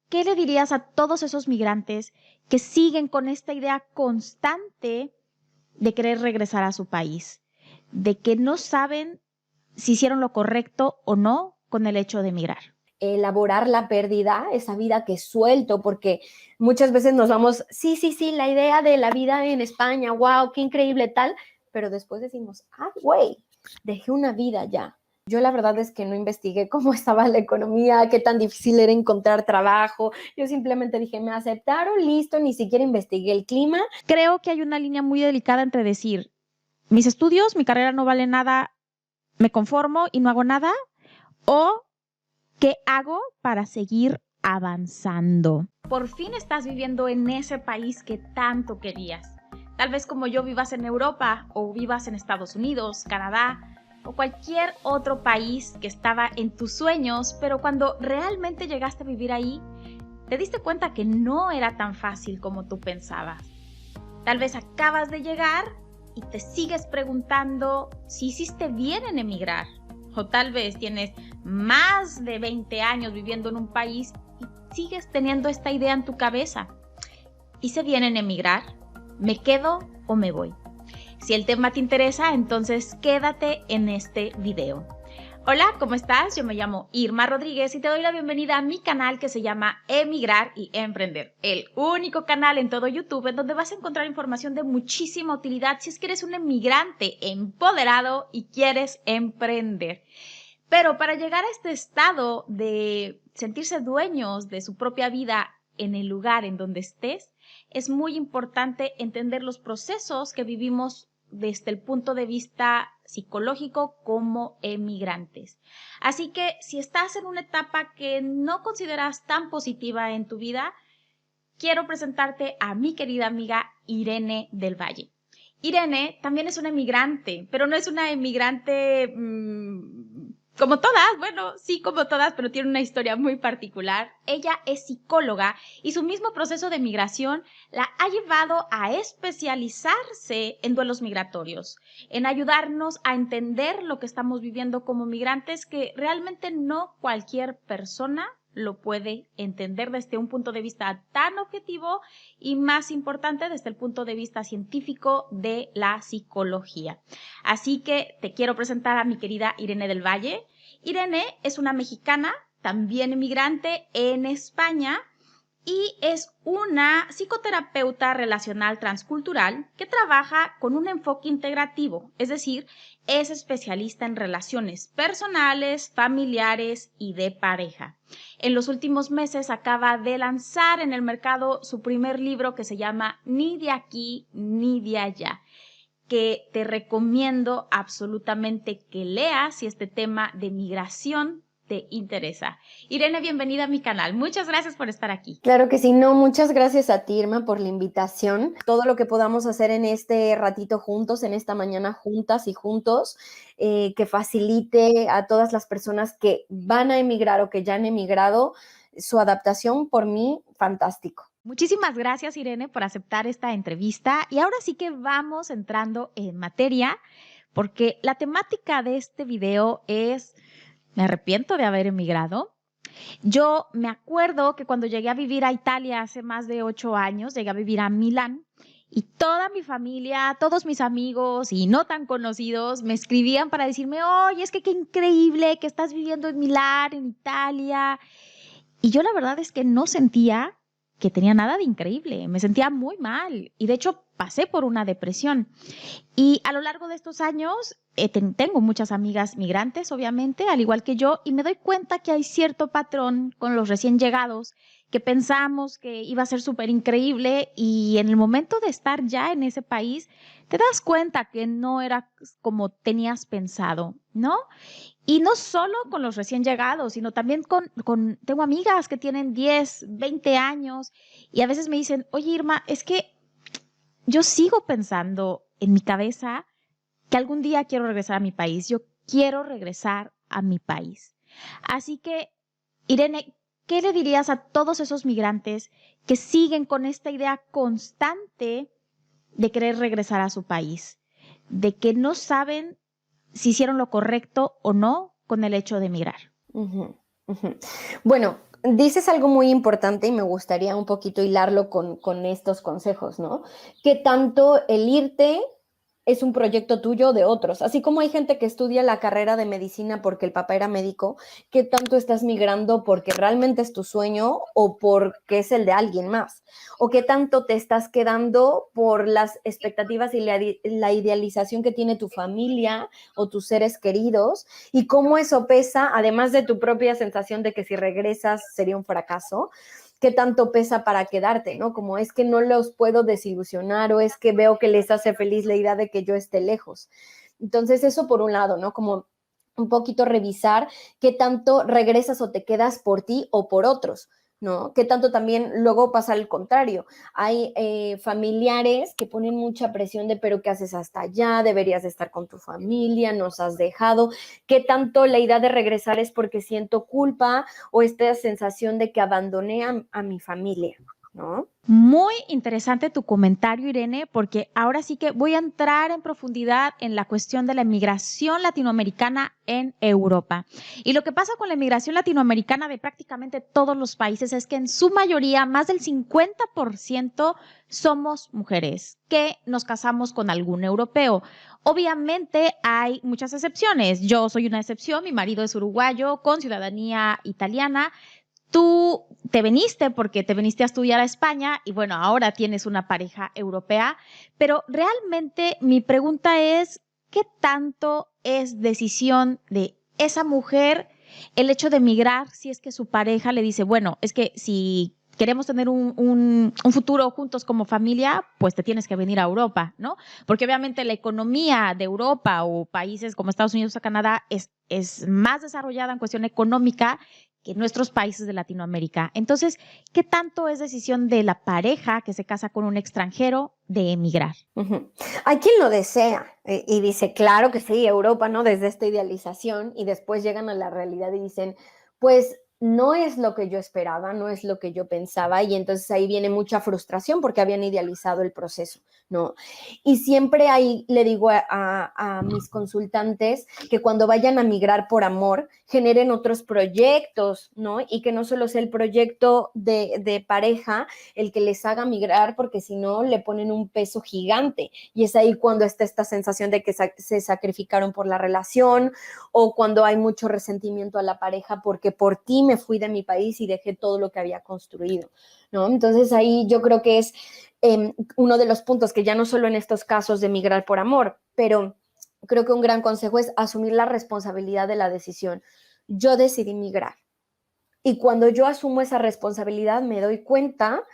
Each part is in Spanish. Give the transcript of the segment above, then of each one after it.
¿qué le dirías a todos esos migrantes que siguen con esta idea constante de querer regresar a su país, de que no saben si hicieron lo correcto o no con el hecho de emigrar? Elaborar la pérdida, esa vida que suelto, porque muchas veces nos vamos, sí, la idea de la vida en España, wow, qué increíble tal, pero después decimos, güey, dejé una vida ya. Yo la verdad es que no investigué cómo estaba la economía, qué tan difícil era encontrar trabajo. Yo simplemente dije, me aceptaron, listo, ni siquiera investigué el clima. Creo que hay una línea muy delicada entre decir, mis estudios, mi carrera no vale nada, me conformo y no hago nada, o ¿qué hago para seguir avanzando? Por fin estás viviendo en ese país que tanto querías. Tal vez como yo vivas en Europa o vivas en Estados Unidos, Canadá o cualquier otro país que estaba en tus sueños, pero cuando realmente llegaste a vivir ahí, te diste cuenta que no era tan fácil como tú pensabas. Tal vez acabas de llegar y te sigues preguntando si hiciste bien en emigrar. O tal vez tienes más de 20 años viviendo en un país y sigues teniendo esta idea en tu cabeza. ¿Hice bien en emigrar? ¿Me quedo o me voy? Si el tema te interesa, entonces quédate en este video. Hola, ¿cómo estás? Yo me llamo Irma Rodríguez y te doy la bienvenida a mi canal que se llama Emigrar y Emprender, el único canal en todo YouTube en donde vas a encontrar información de muchísima utilidad si es que eres un emigrante empoderado y quieres emprender. Pero para llegar a este estado de sentirse dueños de su propia vida en el lugar en donde estés, es muy importante entender los procesos que vivimos desde el punto de vista psicológico como emigrantes. Así que si estás en una etapa que no consideras tan positiva en tu vida, quiero presentarte a mi querida amiga Irene del Valle. Irene también es una emigrante, pero no es una emigrante como todas, bueno, sí como todas, pero tiene una historia muy particular. Ella es psicóloga y su mismo proceso de migración la ha llevado a especializarse en duelos migratorios, en ayudarnos a entender lo que estamos viviendo como migrantes, que realmente no cualquier persona lo puede entender desde un punto de vista tan objetivo y más importante desde el punto de vista científico de la psicología. Así que te quiero presentar a mi querida Irene del Valle. Irene es una mexicana, también emigrante en España, y es una psicoterapeuta relacional transcultural que trabaja con un enfoque integrativo, es decir, es especialista en relaciones personales, familiares y de pareja. En los últimos meses acaba de lanzar en el mercado su primer libro que se llama Ni de aquí ni de allá, que te recomiendo absolutamente que leas si este tema de migración te interesa. Irene, bienvenida a mi canal. Muchas gracias por estar aquí. Claro que sí, no, muchas gracias a ti, Irma, por la invitación. Todo lo que podamos hacer en este ratito juntos, en esta mañana juntas y juntos, que facilite a todas las personas que van a emigrar o que ya han emigrado su adaptación, por mí, fantástico. Muchísimas gracias, Irene, por aceptar esta entrevista. Y ahora sí que vamos entrando en materia, porque la temática de este video es: ¿me arrepiento de haber emigrado? Yo me acuerdo que cuando llegué a vivir a Italia hace más de 8 años, llegué a vivir a Milán y toda mi familia, todos mis amigos y no tan conocidos me escribían para decirme: oye, es que qué increíble que estás viviendo en Milán, en Italia. Y yo la verdad es que no sentía que tenía nada de increíble, me sentía muy mal y de hecho pasé por una depresión. Y a lo largo de estos años tengo muchas amigas migrantes, obviamente, al igual que yo, y me doy cuenta que hay cierto patrón con los recién llegados que pensamos que iba a ser súper increíble y en el momento de estar ya en ese país te das cuenta que no era como tenías pensado, ¿no? Y no solo con los recién llegados, sino también tengo amigas que tienen 10, 20 años y a veces me dicen: oye, Irma, es que yo sigo pensando en mi cabeza que algún día quiero regresar a mi país. Yo quiero regresar a mi país. Así que, Irene, ¿qué le dirías a todos esos migrantes que siguen con esta idea constante de querer regresar a su país, de que no saben si hicieron lo correcto o no con el hecho de emigrar? Bueno, Dices algo muy importante y me gustaría un poquito hilarlo con estos consejos, ¿no? Que tanto el irte es un proyecto tuyo o de otros. Así como hay gente que estudia la carrera de medicina porque el papá era médico, ¿qué tanto estás migrando porque realmente es tu sueño o porque es el de alguien más? ¿O qué tanto te estás quedando por las expectativas y la idealización que tiene tu familia o tus seres queridos? Y cómo eso pesa, además de tu propia sensación de que si regresas sería un fracaso, qué tanto pesa para quedarte, ¿no? Como es que no los puedo desilusionar o es que veo que les hace feliz la idea de que yo esté lejos. Entonces, eso por un lado, ¿no? Como un poquito revisar qué tanto regresas o te quedas por ti o por otros, ¿no? Qué tanto también luego pasa al contrario. Hay familiares que ponen mucha presión de, pero ¿qué haces hasta allá? Deberías de estar con tu familia, nos has dejado. ¿Qué tanto la idea de regresar es porque siento culpa o esta sensación de que abandoné a mi familia, ¿no? Muy interesante tu comentario, Irene, porque ahora sí que voy a entrar en profundidad en la cuestión de la emigración latinoamericana en Europa. Y lo que pasa con la emigración latinoamericana de prácticamente todos los países es que en su mayoría, más del 50% somos mujeres que nos casamos con algún europeo. Obviamente hay muchas excepciones. Yo soy una excepción, mi marido es uruguayo con ciudadanía italiana. Tú te viniste porque te viniste a estudiar a España y bueno, ahora tienes una pareja europea, pero realmente mi pregunta es, ¿qué tanto es decisión de esa mujer el hecho de emigrar si es que su pareja le dice, bueno, es que si queremos tener un futuro juntos como familia, pues te tienes que venir a Europa, ¿no? Porque obviamente la economía de Europa o países como Estados Unidos o Canadá es más desarrollada en cuestión económica que nuestros países de Latinoamérica. Entonces, ¿qué tanto es decisión de la pareja que se casa con un extranjero de emigrar? Hay quien lo desea y dice, claro que sí, Europa, ¿no? Desde esta idealización y después llegan a la realidad y dicen, pues no es lo que yo esperaba, no es lo que yo pensaba y entonces ahí viene mucha frustración porque habían idealizado el proceso, ¿no? Y siempre ahí le digo a mis consultantes que cuando vayan a migrar por amor, generen otros proyectos, ¿no? Y que no solo sea el proyecto de pareja el que les haga migrar, porque si no le ponen un peso gigante y es ahí cuando está esta sensación de que se sacrificaron por la relación o cuando hay mucho resentimiento a la pareja porque por ti me fui de mi país y dejé todo lo que había construido, ¿no? Entonces ahí yo creo que es uno de los puntos que ya no solo en estos casos de migrar por amor, pero creo que un gran consejo es asumir la responsabilidad de la decisión. Yo decidí migrar y cuando yo asumo esa responsabilidad me doy cuenta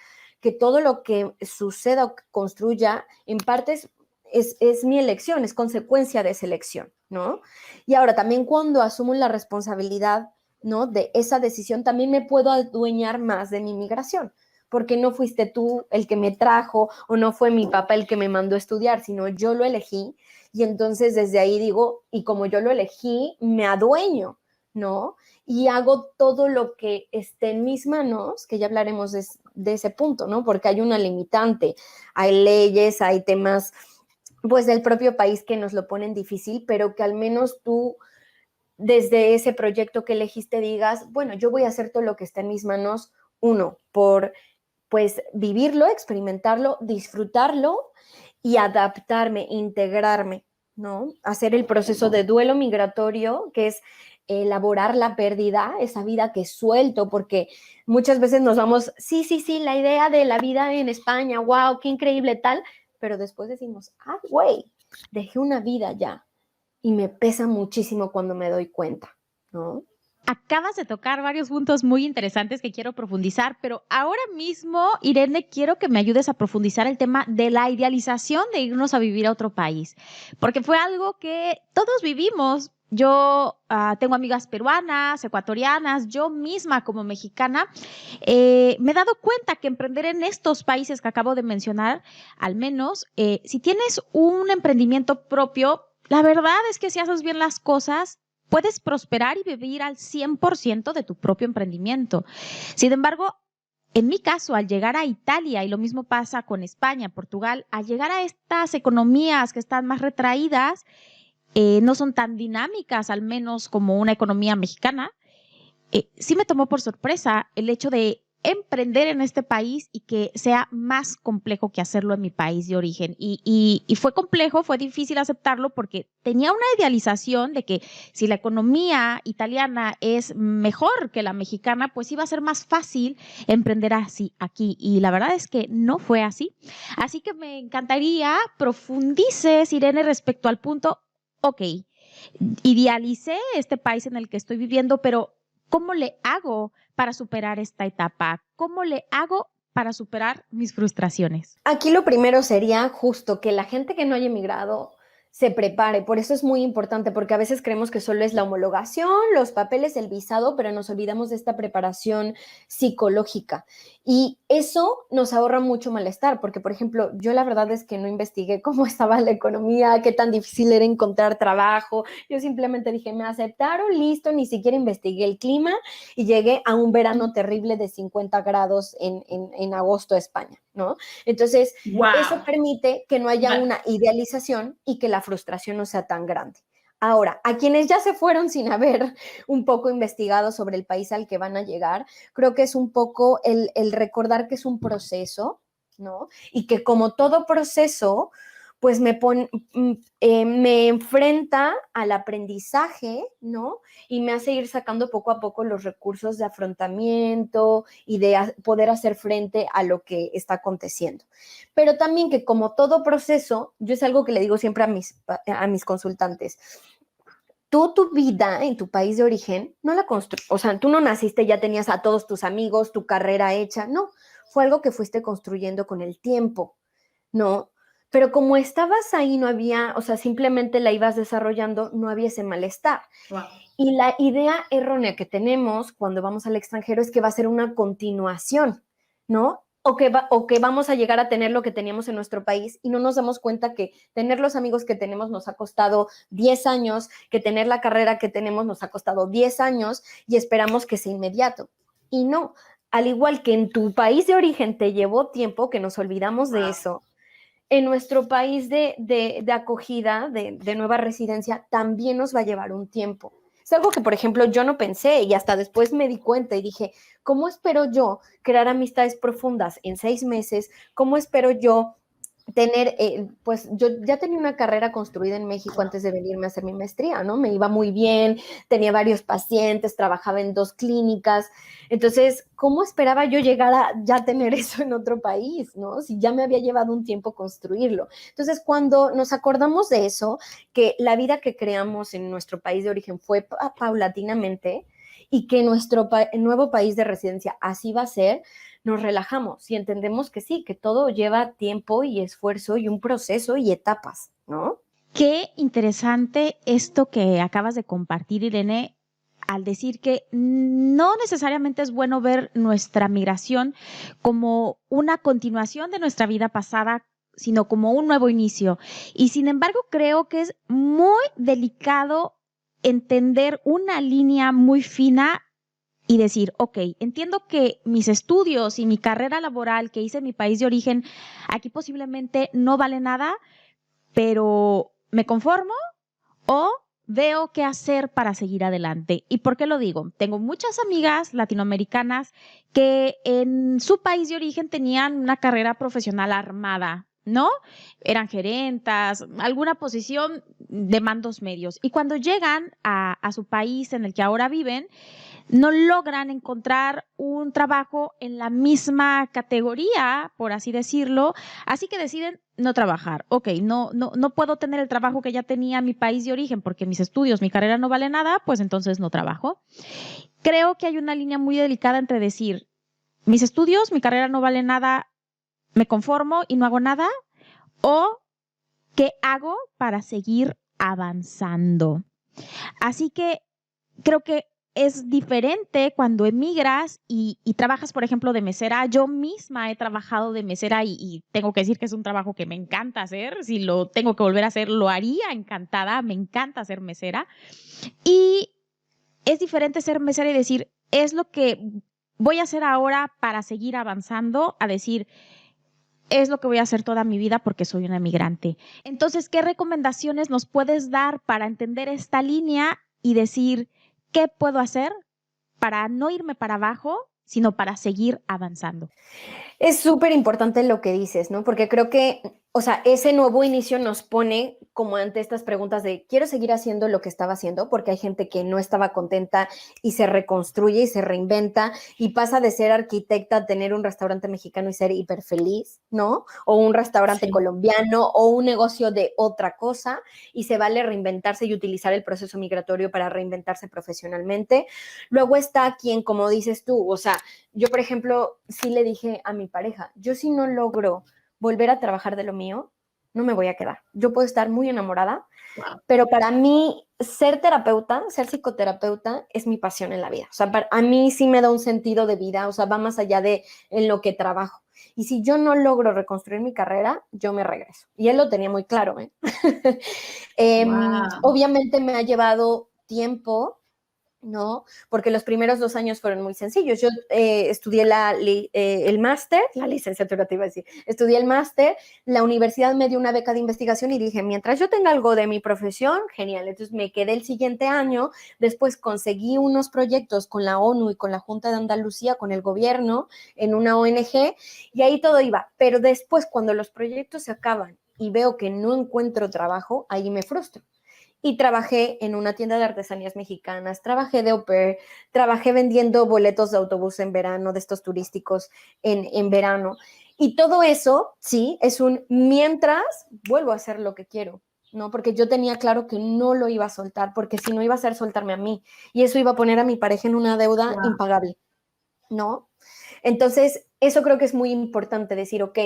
que todo lo que suceda o que construya en parte es mi elección, es consecuencia de esa elección, ¿no? Y ahora también cuando asumo la responsabilidad, ¿no? De esa decisión, también me puedo adueñar más de mi migración, porque no fuiste tú el que me trajo o no fue mi papá el que me mandó a estudiar, sino yo lo elegí y entonces desde ahí digo, y como yo lo elegí, me adueño, ¿no? Y hago todo lo que esté en mis manos, que ya hablaremos de ese punto, ¿no? Porque hay una limitante, hay leyes, hay temas, pues, del propio país que nos lo ponen difícil, pero que al menos tú, desde ese proyecto que elegiste, digas, bueno, yo voy a hacer todo lo que está en mis manos, uno, por, pues, vivirlo, experimentarlo, disfrutarlo y adaptarme, integrarme, ¿no? Hacer el proceso de duelo migratorio, que es elaborar la pérdida, esa vida que suelto, porque muchas veces nos vamos, sí, sí, sí, la idea de la vida en España, wow, qué increíble tal, pero después decimos, ah, güey, dejé una vida ya y me pesa muchísimo cuando me doy cuenta, ¿no? Acabas de tocar varios puntos muy interesantes que quiero profundizar, pero ahora mismo, Irene, quiero que me ayudes a profundizar el tema de la idealización de irnos a vivir a otro país, porque fue algo que todos vivimos. Yo tengo amigas peruanas, ecuatorianas, yo misma como mexicana, me he dado cuenta que emprender en estos países que acabo de mencionar, al menos, si tienes un emprendimiento propio, la verdad es que si haces bien las cosas, puedes prosperar y vivir al 100% de tu propio emprendimiento. Sin embargo, en mi caso, al llegar a Italia, y lo mismo pasa con España, Portugal, al llegar a estas economías que están más retraídas, no son tan dinámicas, al menos como una economía mexicana, sí me tomó por sorpresa el hecho de emprender en este país y que sea más complejo que hacerlo en mi país de origen. Y fue complejo, fue difícil aceptarlo porque tenía una idealización de que si la economía italiana es mejor que la mexicana, pues iba a ser más fácil emprender así aquí. Y la verdad es que no fue así. Así que me encantaría profundices, Irene, respecto al punto, ok, idealicé este país en el que estoy viviendo, pero ¿cómo le hago para superar esta etapa? ¿Cómo le hago para superar mis frustraciones? Aquí lo primero sería justo que la gente que no haya emigrado se prepare. Por eso es muy importante, porque a veces creemos que solo es la homologación, los papeles, el visado, pero nos olvidamos de esta preparación psicológica. Y eso nos ahorra mucho malestar, porque, por ejemplo, yo la verdad es que no investigué cómo estaba la economía, qué tan difícil era encontrar trabajo. Yo simplemente dije, me aceptaron, listo, ni siquiera investigué el clima y llegué a un verano terrible de 50 grados en agosto de España, ¿no? Entonces, Wow. eso permite que no haya una idealización y que la frustración no sea tan grande. Ahora, a quienes ya se fueron sin haber un poco investigado sobre el país al que van a llegar, creo que es un poco el recordar que es un proceso, ¿no? Y que como todo proceso, pues me enfrenta al aprendizaje, ¿no? Y me hace ir sacando poco a poco los recursos de afrontamiento y de poder hacer frente a lo que está aconteciendo. Pero también que como todo proceso, yo es algo que le digo siempre a mis consultantes, tú tu vida en tu país de origen no la construyes, o sea, tú no naciste, ya tenías a todos tus amigos, tu carrera hecha, no, fue algo que fuiste construyendo con el tiempo, ¿no? Pero como estabas ahí, no había, o sea, simplemente la ibas desarrollando, no había ese malestar. Wow. Y la idea errónea que tenemos cuando vamos al extranjero es que va a ser una continuación, ¿no? O que vamos a llegar a tener lo que teníamos en nuestro país y no nos damos cuenta que tener los amigos que tenemos nos ha costado 10 años, que tener la carrera que tenemos nos ha costado 10 años y esperamos que sea inmediato. Y no, al igual que en tu país de origen te llevó tiempo, que nos olvidamos de eso, en nuestro país de acogida, de nueva residencia, también nos va a llevar un tiempo. Es algo que, por ejemplo, yo no pensé y hasta después me di cuenta y dije, ¿cómo espero yo crear amistades profundas en 6 meses? ¿Cómo espero yo tener, pues yo ya tenía una carrera construida en México antes de venirme a hacer mi maestría, ¿no? Me iba muy bien, tenía varios pacientes, trabajaba en 2 clínicas. Entonces, ¿cómo esperaba yo llegar a ya tener eso en otro país, ¿no? Si ya me había llevado un tiempo construirlo. Entonces, cuando nos acordamos de eso, que la vida que creamos en nuestro país de origen fue paulatinamente y que nuestro nuevo país de residencia así va a ser, nos relajamos y entendemos que sí, que todo lleva tiempo y esfuerzo y un proceso y etapas, ¿no? Qué interesante esto que acabas de compartir, Irene, al decir que no necesariamente es bueno ver nuestra migración como una continuación de nuestra vida pasada, sino como un nuevo inicio. Y sin embargo, creo que es muy delicado entender una línea muy fina y decir, ok, entiendo que mis estudios y mi carrera laboral que hice en mi país de origen, aquí posiblemente no vale nada, pero me conformo o veo qué hacer para seguir adelante. ¿Y por qué lo digo? Tengo muchas amigas latinoamericanas que en su país de origen tenían una carrera profesional armada, ¿no? Eran gerentas, alguna posición de mandos medios. Y cuando llegan a su país en el que ahora viven, no logran encontrar un trabajo en la misma categoría, por así decirlo, así que deciden no trabajar. Ok, no puedo tener el trabajo que ya tenía en mi país de origen porque mis estudios, mi carrera no vale nada, pues entonces no trabajo. Creo que hay una línea muy delicada entre decir, mis estudios, mi carrera no vale nada, me conformo y no hago nada, o ¿qué hago para seguir avanzando? Así que creo que es diferente cuando emigras y trabajas, por ejemplo, de mesera. Yo misma he trabajado de mesera y tengo que decir que es un trabajo que me encanta hacer. Si lo tengo que volver a hacer, lo haría encantada. Me encanta ser mesera. Y es diferente ser mesera y decir, es lo que voy a hacer ahora para seguir avanzando, a decir, es lo que voy a hacer toda mi vida porque soy una emigrante. Entonces, ¿qué recomendaciones nos puedes dar para entender esta línea y decir, ¿qué puedo hacer para no irme para abajo, sino para seguir avanzando. Es súper importante lo que dices, ¿no? Porque creo que, o sea, ese nuevo inicio nos pone como ante estas preguntas de, ¿quiero seguir haciendo lo que estaba haciendo? Porque hay gente que no estaba contenta y se reconstruye y se reinventa y pasa de ser arquitecta a tener un restaurante mexicano y ser hiper feliz, ¿no? O un restaurante colombiano o un negocio de otra cosa, y se vale reinventarse y utilizar el proceso migratorio para reinventarse profesionalmente. Luego está quien, como dices tú, o sea, yo, por ejemplo, sí le dije a mi pareja, yo si no logro volver a trabajar de lo mío, no me voy a quedar. Yo puedo estar muy enamorada, pero para mí ser terapeuta, ser psicoterapeuta es mi pasión en la vida. O sea, a mí sí me da un sentido de vida, o sea, va más allá de en lo que trabajo. Y si yo no logro reconstruir mi carrera, yo me regreso. Y él lo tenía muy claro, ¿eh? Obviamente me ha llevado tiempo, ¿no? Porque los primeros 2 años fueron muy sencillos. Yo estudié el máster, la licenciatura te iba a decir, estudié el máster, la universidad me dio una beca de investigación y dije, mientras yo tenga algo de mi profesión, genial. Entonces me quedé el siguiente año, después conseguí unos proyectos con la ONU y con la Junta de Andalucía, con el gobierno, en una ONG, y ahí todo iba. Pero después, cuando los proyectos se acaban y veo que no encuentro trabajo, ahí me frustro. Y trabajé en una tienda de artesanías mexicanas, trabajé de au pair, trabajé vendiendo boletos de autobús en verano, de estos turísticos en verano. Y todo eso, sí, es un mientras vuelvo a hacer lo que quiero, ¿no? Porque yo tenía claro que no lo iba a soltar, porque si no iba a ser soltarme a mí. Y eso iba a poner a mi pareja en una deuda impagable, ¿no? Entonces, eso creo que es muy importante decir, ok,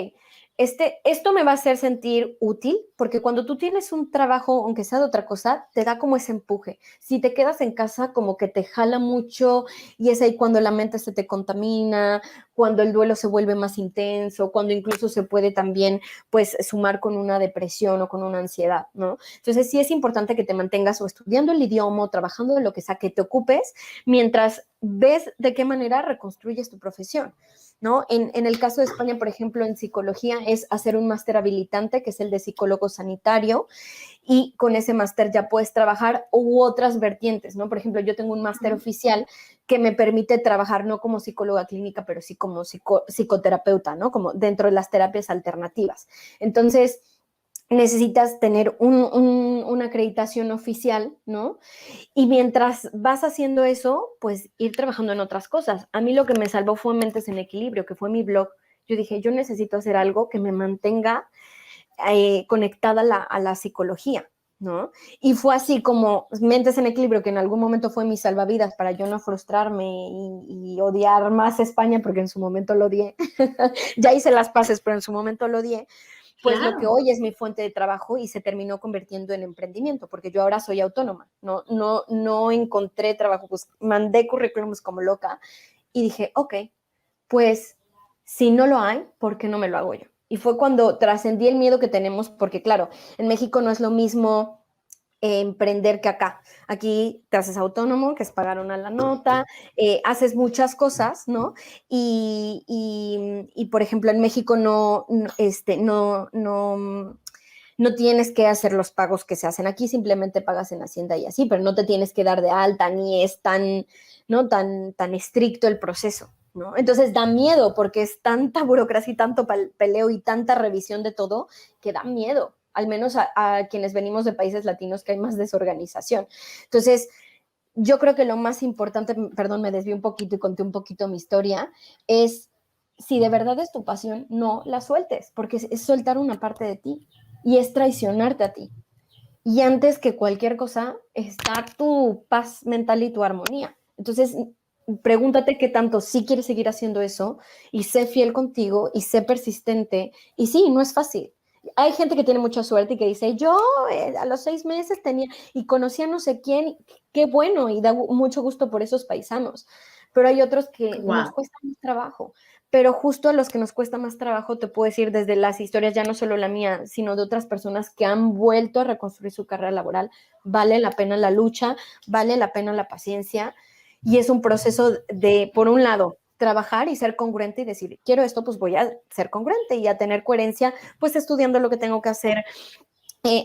esto me va a hacer sentir útil, porque cuando tú tienes un trabajo, aunque sea de otra cosa, te da como ese empuje. Si te quedas en casa, como que te jala mucho y es ahí cuando la mente se te contamina, cuando el duelo se vuelve más intenso, cuando incluso se puede también, pues, sumar con una depresión o con una ansiedad, ¿no? Entonces, sí es importante que te mantengas o estudiando el idioma o trabajando en lo que sea, que te ocupes mientras ves de qué manera reconstruyes tu profesión, ¿no? En el caso de España, por ejemplo, en psicología es hacer un máster habilitante, que es el de psicólogo sanitario, y con ese máster ya puedes trabajar u otras vertientes, ¿no? Por ejemplo, yo tengo un máster oficial que me permite trabajar no como psicóloga clínica, pero sí como psicoterapeuta, ¿no? Como dentro de las terapias alternativas. Entonces, necesitas tener una acreditación oficial, ¿no? Y mientras vas haciendo eso, pues ir trabajando en otras cosas. A mí lo que me salvó fue Mentes en Equilibrio, que fue mi blog. Yo dije, yo necesito hacer algo que me mantenga conectada a la psicología, ¿no? Y fue así como Mentes en Equilibrio, que en algún momento fue mi salvavidas para yo no frustrarme y odiar más España, porque en su momento lo odié. Ya hice las paces, pero en su momento lo odié. Pues lo que hoy es mi fuente de trabajo y se terminó convirtiendo en emprendimiento, porque yo ahora soy autónoma, no encontré trabajo, pues mandé currículums como loca y dije, ok, pues si no lo hay, ¿por qué no me lo hago yo? Y fue cuando trascendí el miedo que tenemos, porque claro, en México no es lo mismo emprender que acá. Aquí te haces autónomo, que es pagar una la nota, haces muchas cosas, ¿no? Y, por ejemplo, en México no tienes que hacer los pagos que se hacen aquí, simplemente pagas en Hacienda y así, pero no te tienes que dar de alta, ni es tan, ¿no? tan estricto el proceso, ¿no? Entonces da miedo porque es tanta burocracia y tanto peleo y tanta revisión de todo que da miedo, al menos a quienes venimos de países latinos que hay más desorganización. Entonces, yo creo que lo más importante, perdón, me desvié un poquito y conté un poquito mi historia, es si de verdad es tu pasión, no la sueltes, porque es soltar una parte de ti y es traicionarte a ti. Y antes que cualquier cosa está tu paz mental y tu armonía. Entonces, pregúntate qué tanto sí quieres seguir haciendo eso y sé fiel contigo y sé persistente. Y sí, no es fácil. Hay gente que tiene mucha suerte y que dice, yo a los 6 meses tenía y conocí a no sé quién, qué bueno y da mucho gusto por esos paisanos. Pero hay otros que nos cuesta más trabajo. Pero justo a los que nos cuesta más trabajo, te puedo decir desde las historias, ya no solo la mía, sino de otras personas que han vuelto a reconstruir su carrera laboral, vale la pena la lucha, vale la pena la paciencia y es un proceso de, por un lado, trabajar y ser congruente y decir, quiero esto, pues voy a ser congruente y a tener coherencia, pues estudiando lo que tengo que hacer,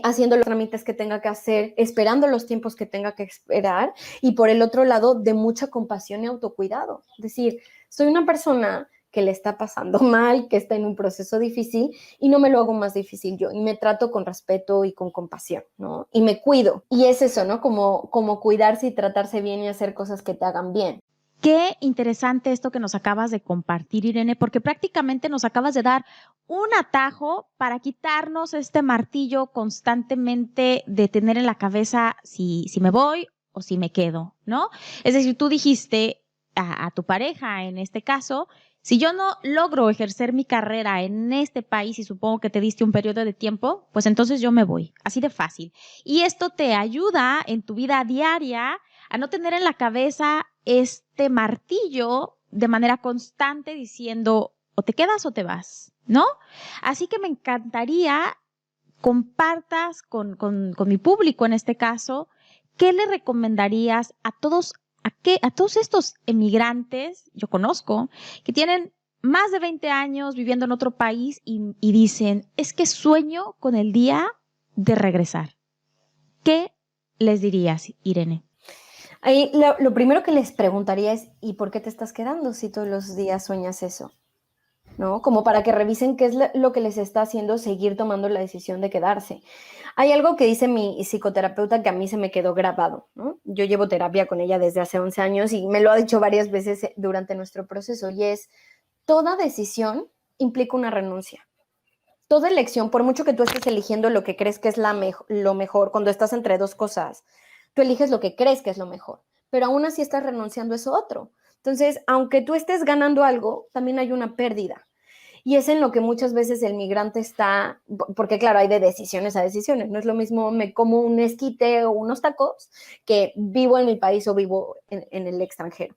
haciendo los trámites que tenga que hacer, esperando los tiempos que tenga que esperar, y por el otro lado, de mucha compasión y autocuidado. Es decir, soy una persona que le está pasando mal, que está en un proceso difícil, y no me lo hago más difícil yo, y me trato con respeto y con compasión, ¿no? Y me cuido. Y es eso, ¿no? Como cuidarse y tratarse bien y hacer cosas que te hagan bien. Qué interesante esto que nos acabas de compartir, Irene, porque prácticamente nos acabas de dar un atajo para quitarnos este martillo constantemente de tener en la cabeza si me voy o si me quedo, ¿no? Es decir, tú dijiste a tu pareja, en este caso, si yo no logro ejercer mi carrera en este país, y supongo que te diste un periodo de tiempo, pues entonces yo me voy, así de fácil. Y esto te ayuda en tu vida diaria a no tener en la cabeza este martillo de manera constante diciendo o te quedas o te vas, ¿no? Así que me encantaría compartas con mi público en este caso, ¿qué le recomendarías a todos, a todos estos emigrantes, yo conozco, que tienen más de 20 años viviendo en otro país y dicen, es que sueño con el día de regresar? ¿Qué les dirías, Irene? Ahí, lo primero que les preguntaría es, ¿y por qué te estás quedando si todos los días sueñas eso? ¿No? Como para que revisen qué es lo que les está haciendo seguir tomando la decisión de quedarse. Hay algo que dice mi psicoterapeuta que a mí se me quedó grabado, ¿no? Yo llevo terapia con ella desde hace 11 años y me lo ha dicho varias veces durante nuestro proceso, y es, toda decisión implica una renuncia. Toda elección, por mucho que tú estés eligiendo lo que crees que es lo mejor, cuando estás entre dos cosas, tú eliges lo que crees que es lo mejor, pero aún así estás renunciando a eso otro. Entonces, aunque tú estés ganando algo, también hay una pérdida. Y es en lo que muchas veces el migrante está, porque claro, hay de decisiones a decisiones. No es lo mismo me como un esquite o unos tacos que vivo en mi país o vivo en el extranjero.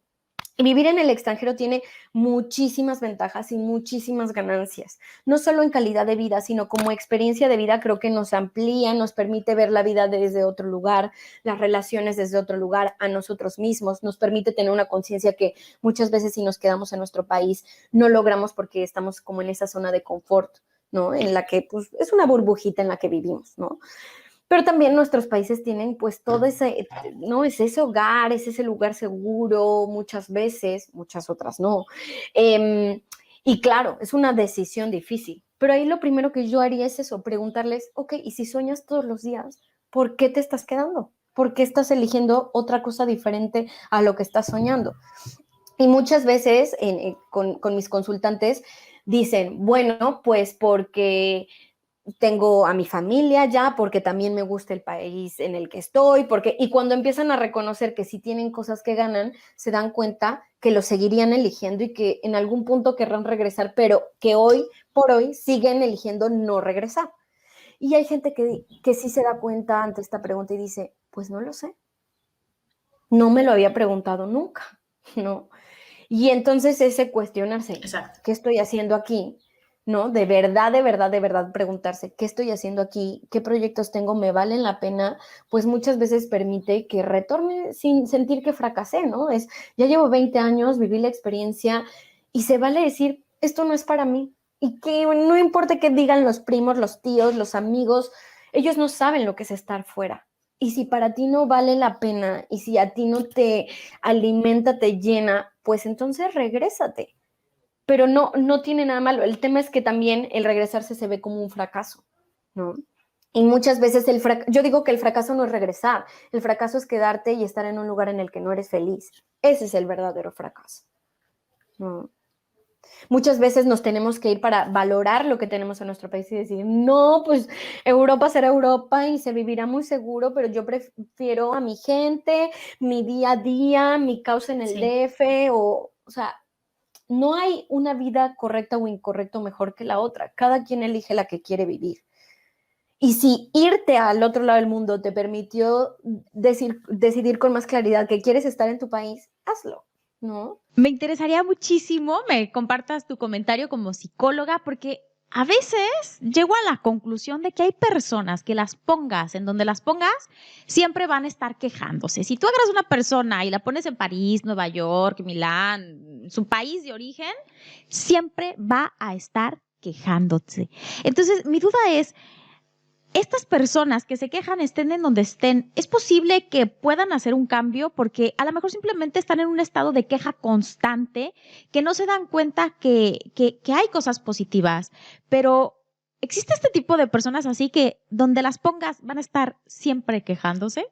Y vivir en el extranjero tiene muchísimas ventajas y muchísimas ganancias, no solo en calidad de vida, sino como experiencia de vida. Creo que nos amplía, nos permite ver la vida desde otro lugar, las relaciones desde otro lugar, a nosotros mismos, nos permite tener una conciencia que muchas veces si nos quedamos en nuestro país no logramos porque estamos como en esa zona de confort, ¿no? En la que pues es una burbujita en la que vivimos, ¿no? Pero también nuestros países tienen pues todo ese, ¿no? Es ese hogar, es ese lugar seguro muchas veces, muchas otras no. Y claro, es una decisión difícil, pero ahí lo primero que yo haría es eso, preguntarles, ok, y si sueñas todos los días, ¿por qué te estás quedando? ¿Por qué estás eligiendo otra cosa diferente a lo que estás soñando? Y muchas veces con mis consultantes dicen, bueno, pues porque tengo a mi familia ya, porque también me gusta el país en el que estoy, y cuando empiezan a reconocer que sí tienen cosas que ganan, se dan cuenta que lo seguirían eligiendo y que en algún punto querrán regresar, pero que hoy por hoy siguen eligiendo no regresar. Y hay gente que sí se da cuenta ante esta pregunta y dice, pues no lo sé, no me lo había preguntado nunca, ¿no? Y entonces ese cuestionarse, Exacto. ¿qué estoy haciendo aquí? ¿No? De verdad, de verdad, de verdad preguntarse, ¿qué estoy haciendo aquí? ¿Qué proyectos tengo? ¿Me valen la pena? Pues muchas veces permite que retorne sin sentir que fracasé, ¿no? Ya llevo 20 años, viví la experiencia y se vale decir, esto no es para mí. Y que no importa qué digan los primos, los tíos, los amigos, ellos no saben lo que es estar fuera. Y si para ti no vale la pena y si a ti no te alimenta, te llena, pues entonces regrésate. Pero no tiene nada malo. El tema es que también el regresarse se ve como un fracaso, ¿no? Y muchas veces yo digo que el fracaso no es regresar, el fracaso es quedarte y estar en un lugar en el que no eres feliz. Ese es el verdadero fracaso, ¿no? Muchas veces nos tenemos que ir para valorar lo que tenemos en nuestro país y decir, no, pues Europa será Europa y se vivirá muy seguro, pero yo prefiero a mi gente, mi día a día, mi causa en el DF, o sea, no hay una vida correcta o incorrecta mejor que la otra. Cada quien elige la que quiere vivir. Y si irte al otro lado del mundo te permitió decidir con más claridad que quieres estar en tu país, hazlo, ¿no? Me interesaría muchísimo me compartas tu comentario como psicóloga, porque a veces llego a la conclusión de que hay personas que las pongas en donde las pongas, siempre van a estar quejándose. Si tú agarras una persona y la pones en París, Nueva York, Milán, su país de origen, siempre va a estar quejándose. Entonces, mi duda es, estas personas que se quejan estén en donde estén, ¿es posible que puedan hacer un cambio? Porque a lo mejor simplemente están en un estado de queja constante, que no se dan cuenta que hay cosas positivas, pero ¿existe este tipo de personas así que donde las pongas van a estar siempre quejándose?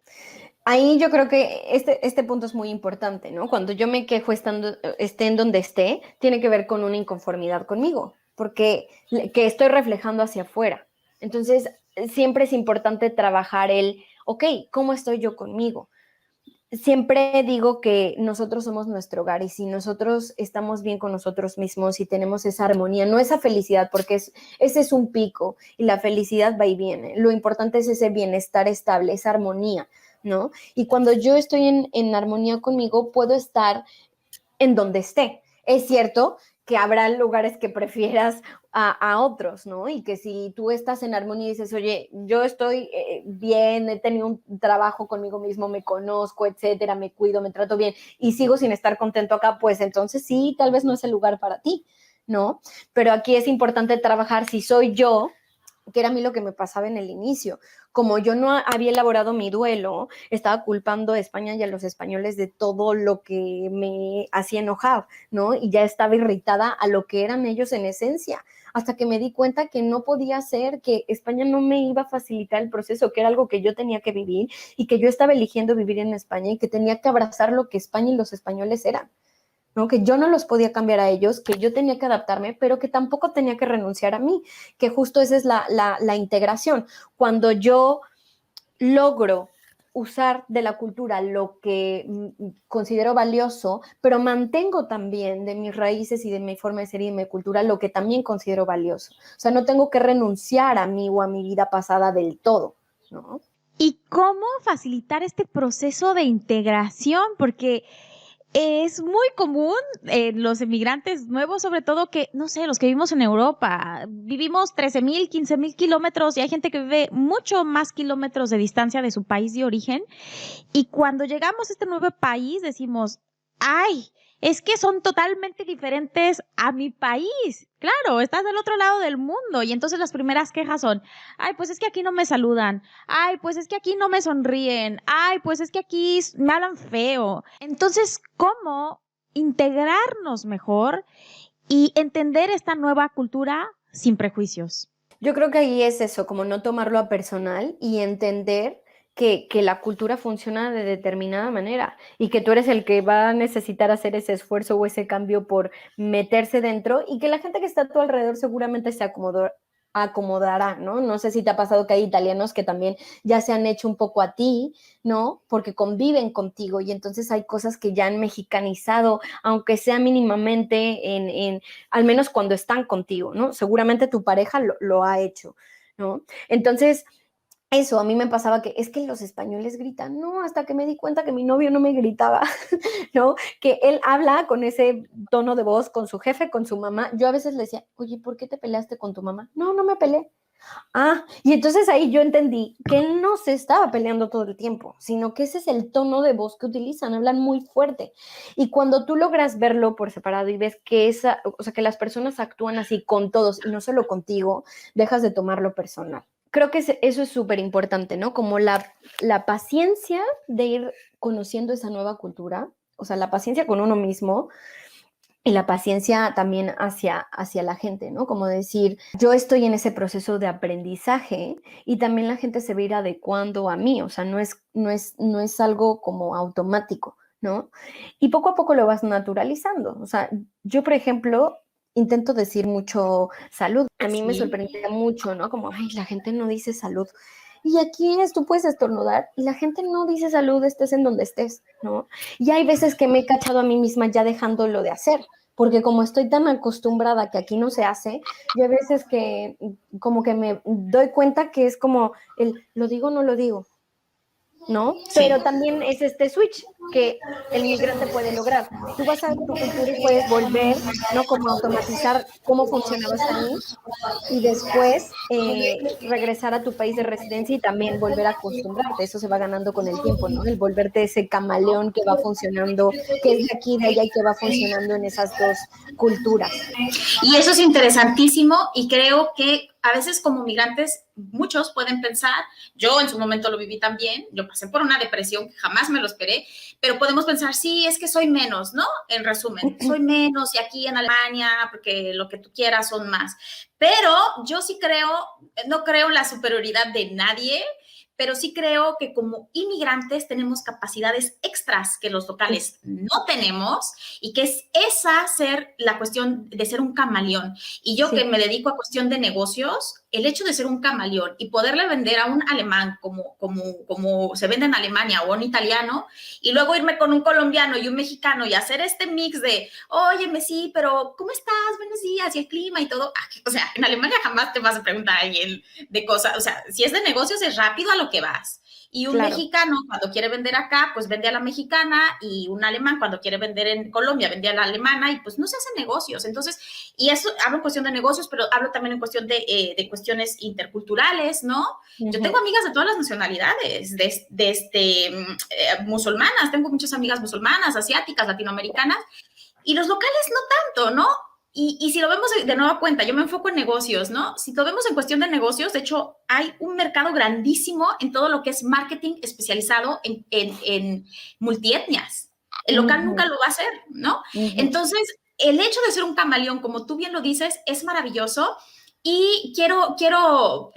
Ahí yo creo que este punto es muy importante, ¿no? Cuando yo me quejo esté en donde esté, tiene que ver con una inconformidad conmigo, porque que estoy reflejando hacia afuera. Entonces, siempre es importante trabajar ok, ¿cómo estoy yo conmigo? Siempre digo que nosotros somos nuestro hogar y si nosotros estamos bien con nosotros mismos y tenemos esa armonía, no esa felicidad, porque ese es un pico y la felicidad va y viene. Lo importante es ese bienestar estable, esa armonía, ¿no? Y cuando yo estoy en armonía conmigo, puedo estar en donde esté. Es cierto que habrá lugares que prefieras a otros, ¿no? Y que si tú estás en armonía y dices, oye, yo estoy bien, he tenido un trabajo conmigo mismo, me conozco, etcétera, me cuido, me trato bien y sigo sin estar contento acá, pues entonces sí, tal vez no es el lugar para ti, ¿no? Pero aquí es importante trabajar si soy yo, que era a mí lo que me pasaba en el inicio. Como yo no había elaborado mi duelo, estaba culpando a España y a los españoles de todo lo que me hacía enojar, ¿no? Y ya estaba irritada a lo que eran ellos en esencia, hasta que me di cuenta que no podía ser, que España no me iba a facilitar el proceso, que era algo que yo tenía que vivir y que yo estaba eligiendo vivir en España y que tenía que abrazar lo que España y los españoles eran. ¿No? Que yo no los podía cambiar a ellos, que yo tenía que adaptarme, pero que tampoco tenía que renunciar a mí, que justo esa es la integración. Cuando yo logro usar de la cultura lo que considero valioso, pero mantengo también de mis raíces y de mi forma de ser y de mi cultura lo que también considero valioso. O sea, no tengo que renunciar a mí o a mi vida pasada del todo, ¿no? ¿Y cómo facilitar este proceso de integración? Porque es muy común en los emigrantes nuevos, sobre todo que, no sé, los que vivimos en Europa, vivimos 13,000, 15,000 kilómetros y hay gente que vive mucho más kilómetros de distancia de su país de origen. Y cuando llegamos a este nuevo país decimos, ay, es que son totalmente diferentes a mi país. Claro, estás del otro lado del mundo y entonces las primeras quejas son, ay, pues es que aquí no me saludan, ay, pues es que aquí no me sonríen, ay, pues es que aquí me hablan feo. Entonces, ¿cómo integrarnos mejor y entender esta nueva cultura sin prejuicios? Yo creo que ahí es eso, como no tomarlo a personal y entender que la cultura funciona de determinada manera y que tú eres el que va a necesitar hacer ese esfuerzo o ese cambio por meterse dentro y que la gente que está a tu alrededor seguramente se acomodará, ¿no? No sé si te ha pasado que hay italianos que también ya se han hecho un poco a ti, ¿no? Porque conviven contigo y entonces hay cosas que ya han mexicanizado, aunque sea mínimamente al menos cuando están contigo, ¿no? Seguramente tu pareja lo ha hecho, ¿no? Entonces, eso, a mí me pasaba que es que los españoles gritan, no, hasta que me di cuenta que mi novio no me gritaba, ¿no? Que él habla con ese tono de voz, con su jefe, con su mamá. Yo a veces le decía, oye, ¿por qué te peleaste con tu mamá? No, no me peleé. Ah, y entonces ahí yo entendí que él no se estaba peleando todo el tiempo, sino que ese es el tono de voz que utilizan, hablan muy fuerte. Y cuando tú logras verlo por separado y ves que que las personas actúan así con todos y no solo contigo, dejas de tomarlo personal. Creo que eso es súper importante, ¿no? Como la paciencia de ir conociendo esa nueva cultura, o sea, la paciencia con uno mismo, y la paciencia también hacia la gente, ¿no? Como decir, yo estoy en ese proceso de aprendizaje y también la gente se va a ir adecuando a mí, o sea, no es algo como automático, ¿no? Y poco a poco lo vas naturalizando. O sea, yo, por ejemplo, intento decir mucho salud. A mí me sorprendía mucho, ¿no? Como, ay, la gente no dice salud. Y aquí tú puedes estornudar y la gente no dice salud, estés en donde estés, ¿no? Y hay veces que me he cachado a mí misma ya dejándolo de hacer, porque como estoy tan acostumbrada que aquí no se hace, yo hay veces que como que me doy cuenta que es como lo digo o no lo digo, ¿no? Sí. Pero también es este switch que el migrante puede lograr. Tú vas a tu cultura y puedes volver, ¿no? Como automatizar cómo funcionabas ahí y después regresar a tu país de residencia y también volver a acostumbrarte. Eso se va ganando con el tiempo, ¿no? El volverte ese camaleón que va funcionando, que es de aquí, de allá y que va funcionando en esas dos culturas. Y eso es interesantísimo y creo que a veces como migrantes, muchos pueden pensar, yo en su momento lo viví también, yo pasé por una depresión que jamás me lo esperé, pero podemos pensar, sí, es que soy menos, ¿no? En resumen, soy menos y aquí en Alemania, porque lo que tú quieras son más. Pero yo sí creo, no creo en la superioridad de nadie, pero sí creo que como inmigrantes tenemos capacidades extras que los locales no tenemos y que es esa ser la cuestión de ser un camaleón. Y yo que me dedico a cuestión de negocios, el hecho de ser un camaleón y poderle vender a un alemán como se vende en Alemania o a un italiano y luego irme con un colombiano y un mexicano y hacer este mix de, óyeme, sí, pero ¿cómo estás? Buenos días y el clima y todo. O sea, en Alemania jamás te vas a preguntar a alguien de cosas, o sea, si es de negocios es rápido a lo que vas. Y un mexicano cuando quiere vender acá, pues vende a la mexicana y un alemán cuando quiere vender en Colombia, vende a la alemana y pues no se hacen negocios. Entonces, y eso hablo en cuestión de negocios, pero hablo también en cuestión de cuestiones interculturales, ¿no? Yo tengo amigas de todas las nacionalidades, musulmanas, tengo muchas amigas musulmanas, asiáticas, latinoamericanas, y los locales no tanto, ¿no? Y si lo vemos de nueva cuenta, yo me enfoco en negocios, ¿no? Si lo vemos en cuestión de negocios, de hecho, hay un mercado grandísimo en todo lo que es marketing especializado en multietnias. El local nunca lo va a hacer, ¿no? Entonces, el hecho de ser un camaleón, como tú bien lo dices, es maravilloso. Y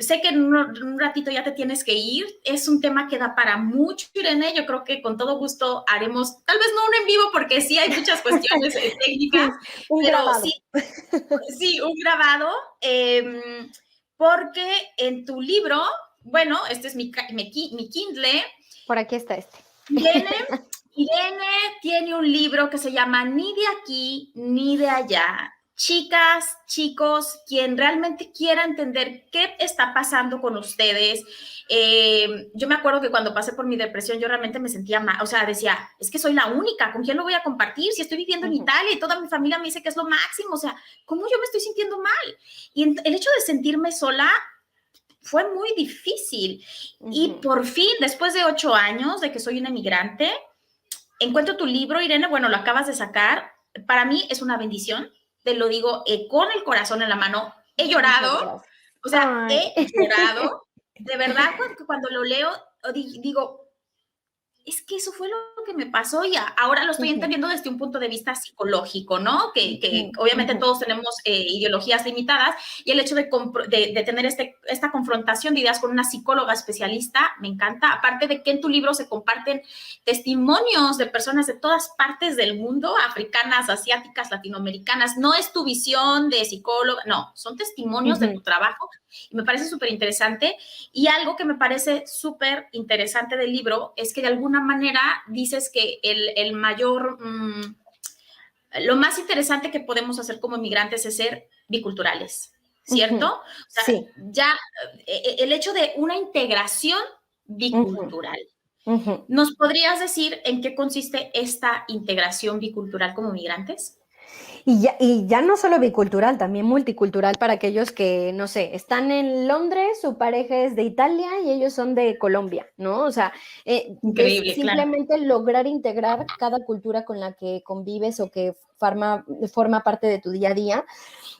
sé que en un ratito ya te tienes que ir, es un tema que da para mucho, Irene, yo creo que con todo gusto haremos, tal vez no un en vivo, porque sí hay muchas cuestiones técnicas, pero grabado. sí, un grabado, porque en tu libro, bueno, este es mi Kindle. Por aquí está este. Irene tiene un libro que se llama Ni de aquí ni de allá. Chicas, chicos, quien realmente quiera entender qué está pasando con ustedes. Yo me acuerdo que cuando pasé por mi depresión yo realmente me sentía mal, o sea, decía, es que soy la única, ¿con quién lo voy a compartir? Si estoy viviendo en Italia y toda mi familia me dice que es lo máximo, o sea, ¿cómo yo me estoy sintiendo mal? Y el hecho de sentirme sola fue muy difícil. Y por fin, después de 8 años de que soy una emigrante, encuentro tu libro, Irene, bueno, lo acabas de sacar. Para mí es una bendición, te lo digo con el corazón en la mano. He llorado, o sea, he llorado. De verdad, cuando lo leo, digo, es que eso fue lo que me pasó y ahora lo estoy entendiendo desde un punto de vista psicológico, ¿no? Que obviamente todos tenemos ideologías limitadas y el hecho de tener esta confrontación de ideas con una psicóloga especialista me encanta. Aparte de que en tu libro se comparten testimonios de personas de todas partes del mundo, africanas, asiáticas, latinoamericanas. No es tu visión de psicóloga, no, son testimonios de tu trabajo y me parece súper interesante. Y algo que me parece súper interesante del libro es que de alguna manera dices que el mayor, lo más interesante que podemos hacer como migrantes es ser biculturales, ¿cierto? O sea, ya el hecho de una integración bicultural. ¿Nos podrías decir en qué consiste esta integración bicultural como migrantes? Y ya no solo bicultural, también multicultural para aquellos que, no sé, están en Londres, su pareja es de Italia y ellos son de Colombia, ¿no? O sea, increíble, simplemente lograr integrar cada cultura con la que convives o que forma parte de tu día a día.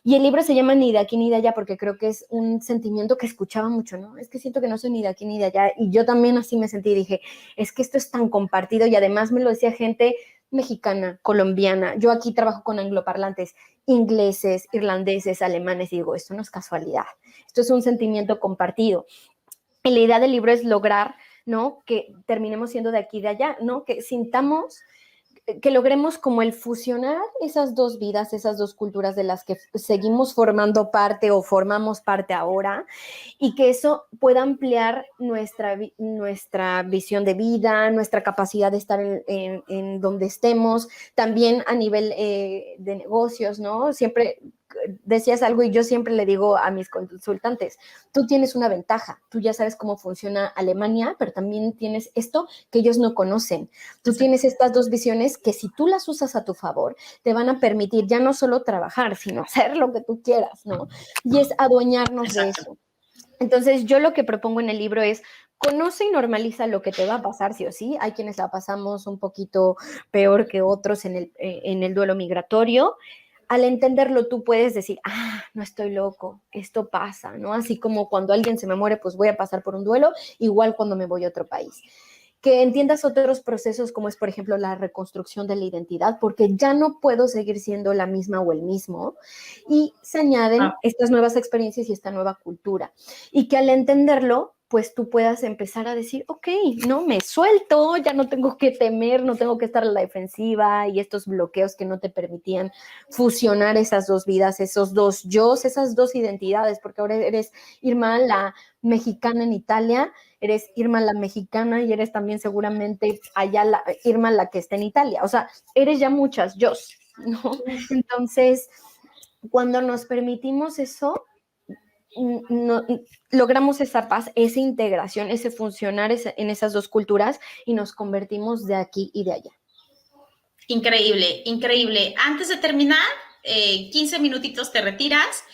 Y el libro se llama Ni de aquí ni de allá porque creo que es un sentimiento que escuchaba mucho, ¿no? Es que siento que no soy ni de aquí ni de allá. Y yo también así me sentí y dije, es que esto es tan compartido y además me lo decía gente mexicana, colombiana. Yo aquí trabajo con angloparlantes, ingleses, irlandeses, alemanes y digo, esto no es casualidad. Esto es un sentimiento compartido. Y la idea del libro es lograr, ¿no? Que terminemos siendo de aquí y de allá, ¿no? Que sintamos, que logremos como el fusionar esas dos vidas, esas dos culturas de las que seguimos formando parte o formamos parte ahora y que eso pueda ampliar nuestra visión de vida, nuestra capacidad de estar en donde estemos, también a nivel de negocios, ¿no? Siempre decías algo y yo siempre le digo a mis consultantes, tú tienes una ventaja, tú ya sabes cómo funciona Alemania, pero también tienes esto que ellos no conocen. Tú tienes estas dos visiones que si tú las usas a tu favor, te van a permitir ya no solo trabajar, sino hacer lo que tú quieras, ¿no? Y es adueñarnos de eso. Entonces, yo lo que propongo en el libro es conoce y normaliza lo que te va a pasar sí o sí. Hay quienes la pasamos un poquito peor que otros en el duelo migratorio. al entenderlo tú puedes decir, no estoy loco, esto pasa, ¿no? Así como cuando alguien se me muere, pues voy a pasar por un duelo, igual cuando me voy a otro país. Que entiendas otros procesos como es, por ejemplo, la reconstrucción de la identidad, porque ya no puedo seguir siendo la misma o el mismo, y se añaden estas nuevas experiencias y esta nueva cultura. Y que al entenderlo, pues tú puedas empezar a decir, ok, no, me suelto, ya no tengo que temer, no tengo que estar a la defensiva y estos bloqueos que no te permitían fusionar esas dos vidas, esos dos yos, esas dos identidades, porque ahora eres Irma, la mexicana en Italia, eres Irma la mexicana y eres también seguramente allá Irma la que está en Italia. O sea, eres ya muchas yos, ¿no? Entonces, cuando nos permitimos eso, no, logramos esa paz, esa integración, ese funcionar en esas dos culturas y nos convertimos de aquí y de allá. Increíble, increíble. Antes de terminar, 15 minutitos te retiras.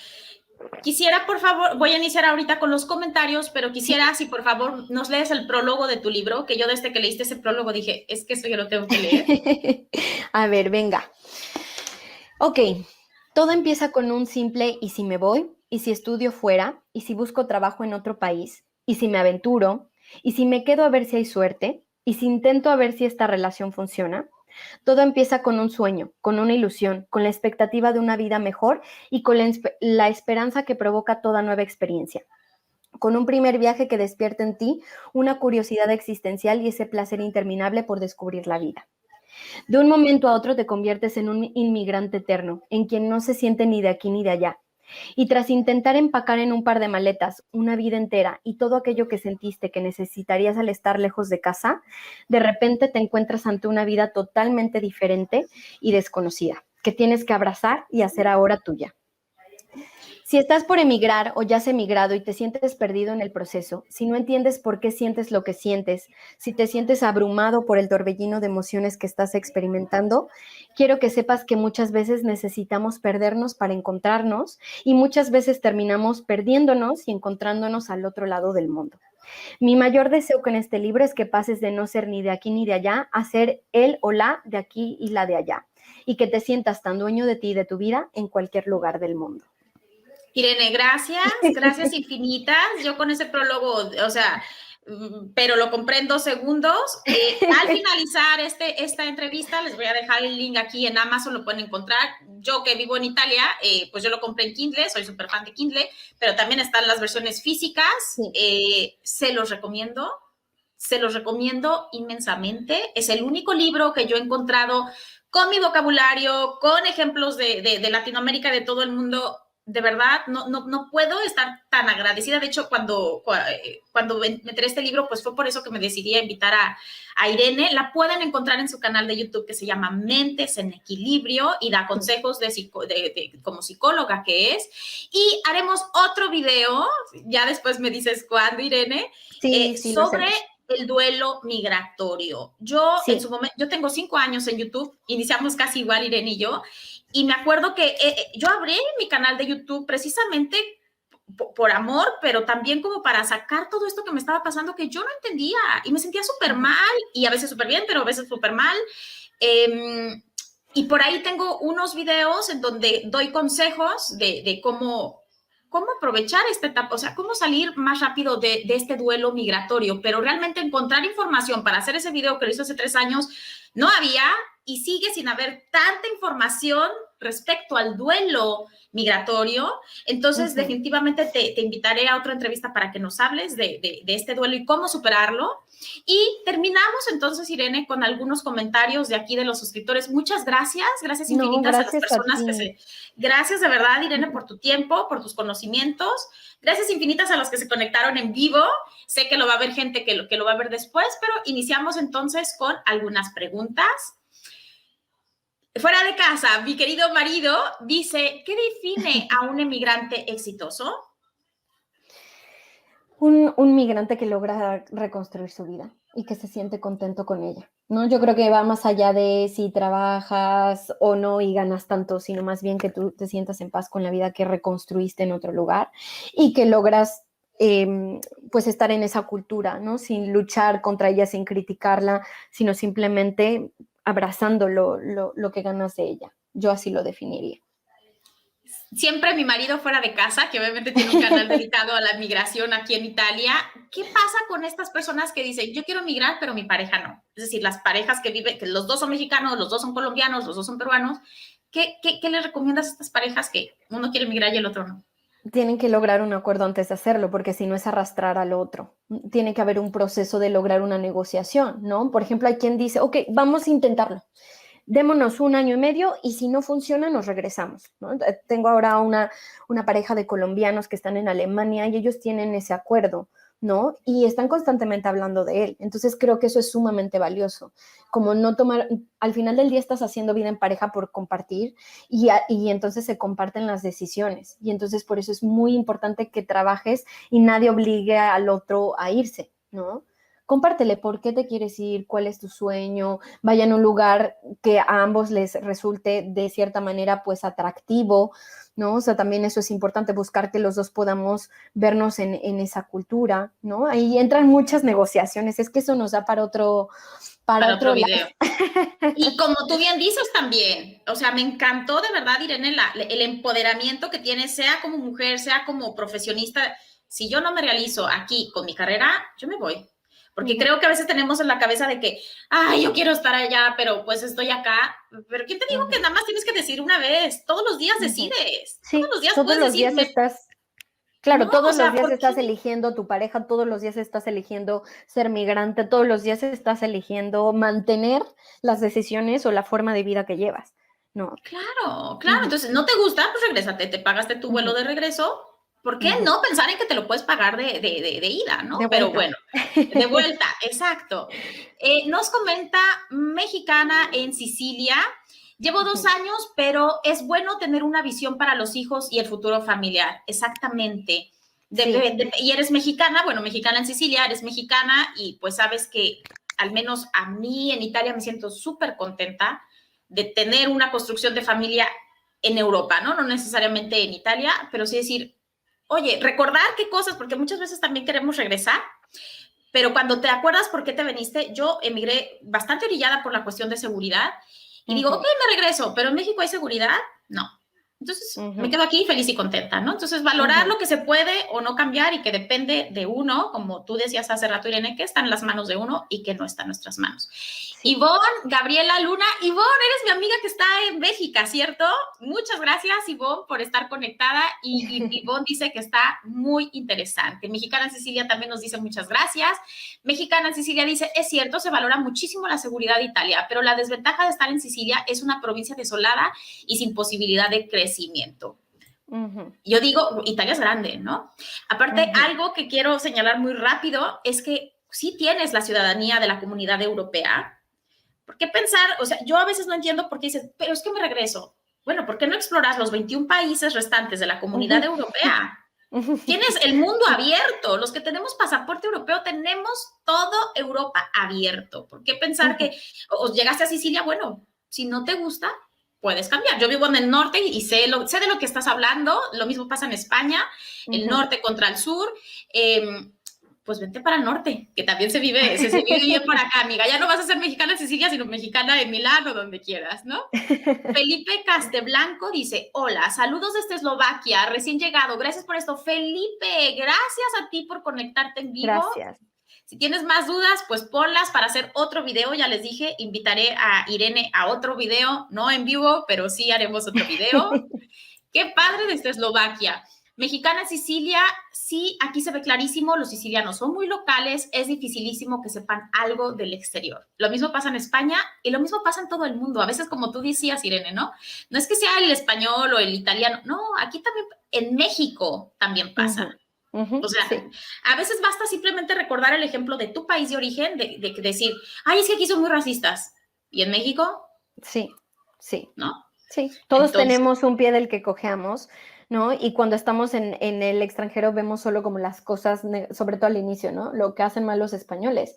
Quisiera, por favor, voy a iniciar ahorita con los comentarios, pero quisiera, si por favor nos lees el prólogo de tu libro, que yo desde que leíste ese prólogo dije, es que eso yo lo tengo que leer. A ver, venga. Ok, todo empieza con un simple ¿y si me voy? ¿Y si estudio fuera? ¿Y si busco trabajo en otro país? ¿Y si me aventuro? ¿Y si me quedo a ver si hay suerte? ¿Y si intento a ver si esta relación funciona? Todo empieza con un sueño, con una ilusión, con la expectativa de una vida mejor y con la esperanza que provoca toda nueva experiencia. Con un primer viaje que despierta en ti una curiosidad existencial y ese placer interminable por descubrir la vida. De un momento a otro te conviertes en un inmigrante eterno, en quien no se siente ni de aquí ni de allá. Y tras intentar empacar en un par de maletas una vida entera y todo aquello que sentiste que necesitarías al estar lejos de casa, de repente te encuentras ante una vida totalmente diferente y desconocida, que tienes que abrazar y hacer ahora tuya. Si estás por emigrar o ya has emigrado y te sientes perdido en el proceso, si no entiendes por qué sientes lo que sientes, si te sientes abrumado por el torbellino de emociones que estás experimentando, quiero que sepas que muchas veces necesitamos perdernos para encontrarnos y muchas veces terminamos perdiéndonos y encontrándonos al otro lado del mundo. Mi mayor deseo con este libro es que pases de no ser ni de aquí ni de allá a ser el o la de aquí y la de allá, y que te sientas tan dueño de ti y de tu vida en cualquier lugar del mundo. Irene, gracias infinitas. Yo con ese prólogo, o sea, pero lo compré en 2 segundos. Al finalizar esta entrevista, les voy a dejar el link aquí en Amazon, lo pueden encontrar. Yo que vivo en Italia, pues yo lo compré en Kindle, soy súper fan de Kindle, pero también están las versiones físicas. Sí. Se los recomiendo inmensamente. Es el único libro que yo he encontrado con mi vocabulario, con ejemplos de Latinoamérica, de todo el mundo. De verdad, no puedo estar tan agradecida. De hecho, cuando me enteré este libro, pues fue por eso que me decidí a invitar a Irene. La pueden encontrar en su canal de YouTube que se llama Mentes en Equilibrio y da consejos como psicóloga que es. Y haremos otro video, ya después me dices cuándo, Irene, sí, sobre el duelo migratorio. Yo, sí. En su momento, yo tengo 5 años en YouTube, iniciamos casi igual Irene y yo, y me acuerdo que yo abrí mi canal de YouTube precisamente por amor, pero también como para sacar todo esto que me estaba pasando que yo no entendía y me sentía súper mal y a veces súper bien, pero a veces súper mal. Y por ahí tengo unos videos en donde doy consejos de cómo aprovechar esta etapa, o sea, cómo salir más rápido de este duelo migratorio, pero realmente encontrar información para hacer ese video que lo hice hace 3 años no había y sigue sin haber tanta información respecto al duelo migratorio. Entonces, definitivamente te invitaré a otra entrevista para que nos hables de este duelo y cómo superarlo. Y terminamos entonces, Irene, con algunos comentarios de aquí de los suscriptores. Muchas gracias infinitas a las personas que se... Gracias de verdad, Irene, por tu tiempo, por tus conocimientos. Gracias infinitas a los que se conectaron en vivo. Sé que lo va a haber gente que lo va a ver después, pero iniciamos entonces con algunas preguntas. Fuera de casa, mi querido marido dice, ¿qué define a un emigrante exitoso? Un migrante que logra reconstruir su vida y que se siente contento con ella, ¿no? Yo creo que va más allá de si trabajas o no y ganas tanto, sino más bien que tú te sientas en paz con la vida que reconstruiste en otro lugar y que logras pues estar en esa cultura, ¿no? Sin luchar contra ella, sin criticarla, sino simplemente abrazando lo que ganas de ella. Yo así lo definiría. siempre mi marido fuera de casa, que obviamente tiene un canal dedicado a la migración aquí en Italia. ¿Qué pasa con estas personas que dicen, yo quiero migrar, pero mi pareja no? Es decir, las parejas que viven, que los dos son mexicanos, los dos son colombianos, los dos son peruanos. ¿Qué les recomiendas a estas parejas que uno quiere migrar y el otro no? Tienen que lograr un acuerdo antes de hacerlo, porque si no es arrastrar al otro. Tiene que haber un proceso de lograr una negociación, ¿no? Por ejemplo, hay quien dice, ok, vamos a intentarlo. Démonos 1 año y medio y si no funciona nos regresamos, ¿no? Tengo ahora una pareja de colombianos que están en Alemania y ellos tienen ese acuerdo, ¿no? Y están constantemente hablando de él. Entonces creo que eso es sumamente valioso. Como no tomar, al final del día estás haciendo vida en pareja por compartir y entonces se comparten las decisiones. Y entonces por eso es muy importante que trabajes y nadie obligue al otro a irse, ¿no? Compártele por qué te quieres ir, cuál es tu sueño, vayan a un lugar que a ambos les resulte de cierta manera pues atractivo, ¿no? O sea, también eso es importante, buscar que los dos podamos vernos en esa cultura, ¿no? Ahí entran muchas negociaciones, es que eso nos da para otro video. Y como tú bien dices también, o sea, me encantó de verdad, Irene, el empoderamiento que tienes, sea como mujer, sea como profesionista. Si yo no me realizo aquí con mi carrera, yo me voy. Porque creo que a veces tenemos en la cabeza de que, ay, yo quiero estar allá, pero pues estoy acá. Pero ¿quién te dijo que nada más tienes que decir una vez? Todos los días decides. Sí, todos los días todos puedes los decir, días estás... Claro, no, todos o sea, los días ¿por estás qué? eligiendo tu pareja, todos los días estás eligiendo ser migrante, todos los días estás eligiendo mantener las decisiones o la forma de vida que llevas, ¿no? Claro, claro. Entonces, ¿no te gusta? Pues regrésate, te pagaste tu vuelo de regreso. ¿Por qué no pensar en que te lo puedes pagar de ida, no? De Pero vuelta. bueno, de vuelta, exacto. Nos comenta mexicana en Sicilia. Llevo 2 años, pero es bueno tener una visión para los hijos y el futuro familiar. Exactamente. Y eres mexicana, bueno, mexicana en Sicilia, eres mexicana y pues sabes que al menos a mí en Italia me siento súper contenta de tener una construcción de familia en Europa, ¿no? No necesariamente en Italia, pero sí decir, oye, recordar qué cosas, porque muchas veces también queremos regresar, pero cuando te acuerdas por qué te veniste, yo emigré bastante orillada por la cuestión de seguridad y digo, ok, me regreso, pero en México hay seguridad, no. Entonces me quedo aquí feliz y contenta, ¿no? Entonces valorar lo que se puede o no cambiar y que depende de uno, como tú decías hace rato, Irene, que está en las manos de uno y que no está en nuestras manos. Sí. Ivonne, Gabriela Luna. Ivonne, eres mi amiga que está en México, ¿cierto? Muchas gracias, Ivonne, por estar conectada. Y Ivonne dice que está muy interesante. Mexicana Cecilia también nos dice muchas gracias. Mexicana Cecilia dice, es cierto, se valora muchísimo la seguridad de Italia, pero la desventaja de estar en Sicilia es una provincia desolada y sin posibilidad de crecimiento. Yo digo, Italia es grande, ¿no? Aparte, algo que quiero señalar muy rápido es que sí tienes la ciudadanía de la Comunidad Europea. ¿Por qué pensar? O sea, yo a veces no entiendo por qué dices, pero es que me regreso. Bueno, ¿por qué no exploras los 21 países restantes de la Comunidad Europea? Tienes el mundo abierto. Los que tenemos pasaporte europeo tenemos todo Europa abierto. ¿Por qué pensar que o llegaste a Sicilia? Bueno, si no te gusta, puedes cambiar. Yo vivo en el norte y sé de lo que estás hablando. Lo mismo pasa en España, el norte contra el sur. Pues vente para el norte, que también se vive bien por acá, amiga. Ya no vas a ser mexicana en Sicilia, sino mexicana en Milán o donde quieras, ¿no? Felipe Casteblanco dice, hola, saludos desde Eslovaquia, recién llegado. Gracias por esto. Felipe, gracias a ti por conectarte en vivo. Gracias. Si tienes más dudas, pues ponlas para hacer otro video. Ya les dije, invitaré a Irene a otro video, no en vivo, pero sí haremos otro video. Qué padre desde Eslovaquia. Mexicana Sicilia, sí, aquí se ve clarísimo, los sicilianos son muy locales, es dificilísimo que sepan algo del exterior. Lo mismo pasa en España y lo mismo pasa en todo el mundo. A veces, como tú decías, Irene, ¿no? No es que sea el español o el italiano, no, aquí también, en México también pasa. O sea, a veces basta simplemente recordar el ejemplo de tu país de origen, de decir, ay, es que aquí son muy racistas. ¿Y en México? Sí. ¿No? Sí, todos tenemos un pie del que cojeamos, ¿no? Y cuando estamos en el extranjero vemos solo como las cosas, sobre todo al inicio, ¿no? Lo que hacen mal los españoles.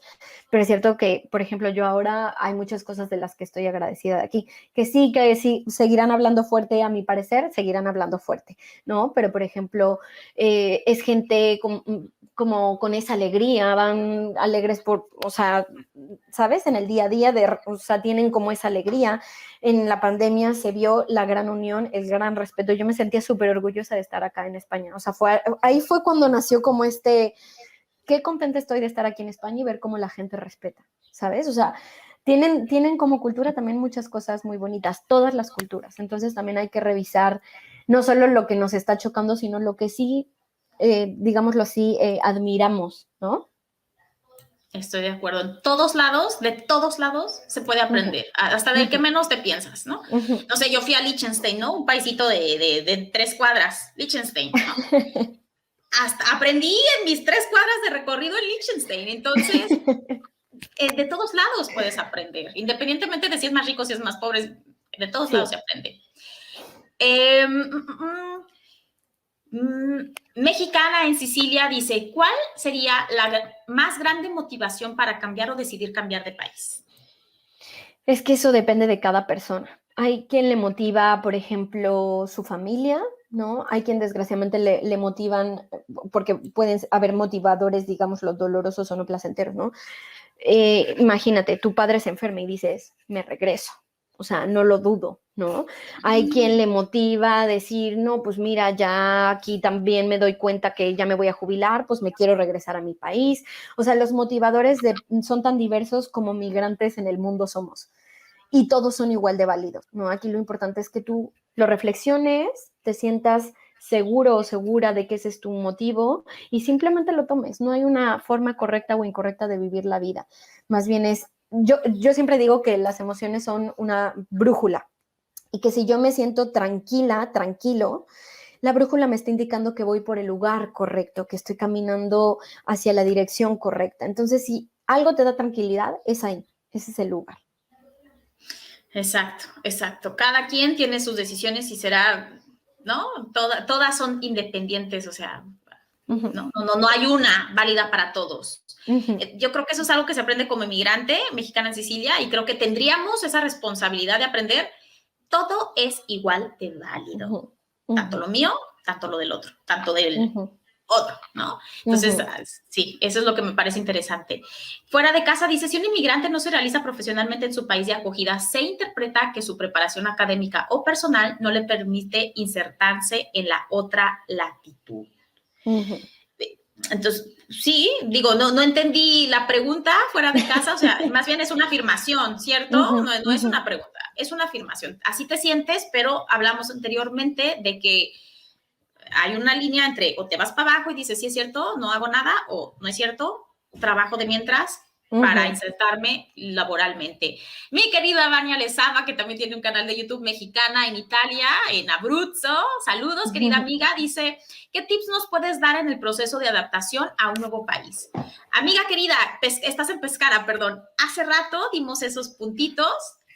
Pero es cierto que, por ejemplo, yo ahora hay muchas cosas de las que estoy agradecida de aquí, que sí, seguirán hablando fuerte, a mi parecer, seguirán hablando fuerte, ¿no? Pero, por ejemplo, es gente como con esa alegría, van alegres o sea, ¿sabes? En el día a día, o sea, tienen como esa alegría. En la pandemia se vio la gran unión, el gran respeto. Yo me sentía súper orgullosa de estar acá en España. O sea, ahí fue cuando nació como qué contenta estoy de estar aquí en España y ver cómo la gente respeta, ¿sabes? O sea, tienen como cultura también muchas cosas muy bonitas, todas las culturas. Entonces también hay que revisar no solo lo que nos está chocando, sino lo que sí, digámoslo así, admiramos, ¿no? Estoy de acuerdo. En todos lados, de todos lados, se puede aprender. Hasta del que menos te piensas, ¿no? No sé, yo fui a Liechtenstein, ¿no? Un paisito de 3 cuadras, Liechtenstein, ¿no? Hasta aprendí en mis 3 cuadras de recorrido en Liechtenstein. Entonces, de todos lados puedes aprender, independientemente de si es más rico, si es más pobre, de todos lados se aprende. Mexicana en Sicilia dice, ¿cuál sería la más grande motivación para cambiar o decidir cambiar de país? Es que eso depende de cada persona. Hay quien le motiva, por ejemplo, su familia, ¿no? Hay quien desgraciadamente le motivan, porque pueden haber motivadores, digamos, los dolorosos o no placenteros, ¿no? Imagínate, tu padre se enferma y dices, me regreso. O sea, no lo dudo, ¿no? Hay quien le motiva a decir, no, pues mira, ya aquí también me doy cuenta que ya me voy a jubilar, pues me quiero regresar a mi país. O sea, los motivadores son tan diversos como migrantes en el mundo somos. Y todos son igual de válidos, ¿no? Aquí lo importante es que tú lo reflexiones, te sientas seguro o segura de que ese es tu motivo y simplemente lo tomes. No hay una forma correcta o incorrecta de vivir la vida. Más bien yo siempre digo que las emociones son una brújula y que si yo me siento tranquilo, la brújula me está indicando que voy por el lugar correcto, que estoy caminando hacia la dirección correcta. Entonces, si algo te da tranquilidad, es ahí, ese es el lugar. Exacto. Cada quien tiene sus decisiones y será, ¿no? Todas son independientes, o sea, no hay una válida para todos. Yo creo que eso es algo que se aprende como inmigrante mexicana en Sicilia y creo que tendríamos esa responsabilidad de aprender. Todo es igual de válido. Tanto lo mío, tanto lo del otro, tanto del otro, ¿no? Entonces, sí, eso es lo que me parece interesante. Fuera de casa dice, si un inmigrante no se realiza profesionalmente en su país de acogida, se interpreta que su preparación académica o personal no le permite insertarse en la otra latitud. Entonces, sí, digo, no entendí la pregunta fuera de casa, o sea, más bien es una afirmación, ¿cierto? No es una pregunta, es una afirmación. Así te sientes, pero hablamos anteriormente de que hay una línea entre o te vas para abajo y dices, sí es cierto, no hago nada, o no es cierto, trabajo de mientras para insertarme laboralmente. Mi querida Vania Lezama, que también tiene un canal de YouTube mexicana en Italia, en Abruzzo. Saludos, querida amiga. Dice, ¿qué tips nos puedes dar en el proceso de adaptación a un nuevo país? Amiga querida, estás en Pescara, perdón. Hace rato dimos esos puntitos.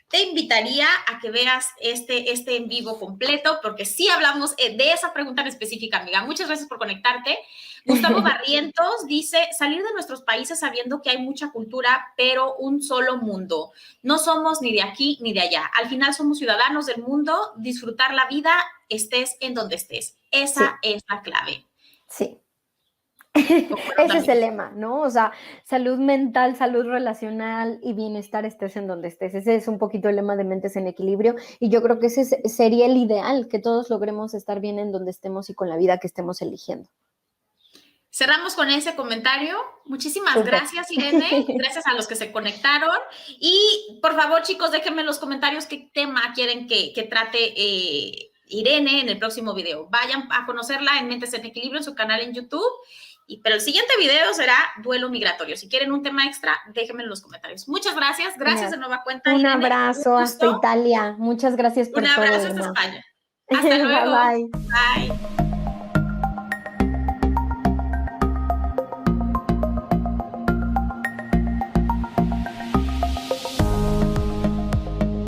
Te invitaría a que veas este en vivo completo, porque sí hablamos de esa pregunta en específica, amiga. Muchas gracias por conectarte. Gustavo Barrientos dice, salir de nuestros países sabiendo que hay mucha cultura, pero un solo mundo. No somos ni de aquí ni de allá. Al final somos ciudadanos del mundo, disfrutar la vida, estés en donde estés. Esa es la clave. Sí. Ese es el lema, ¿no? O sea, salud mental, salud relacional y bienestar, estés en donde estés. Ese es un poquito el lema de Mentes en Equilibrio y yo creo que ese sería el ideal, que todos logremos estar bien en donde estemos y con la vida que estemos eligiendo. Cerramos con ese comentario. Muchísimas gracias, Irene. Gracias a los que se conectaron. Y por favor, chicos, déjenme en los comentarios qué tema quieren que trate Irene en el próximo video. Vayan a conocerla en Mentes en Equilibrio, en su canal en YouTube. Pero el siguiente video será duelo migratorio. Si quieren un tema extra, déjenme en los comentarios. Muchas gracias. Gracias de nueva cuenta. Un Irene. abrazo hasta Italia. Muchas gracias por todo. Un abrazo hasta España. Hasta luego. Bye. Bye.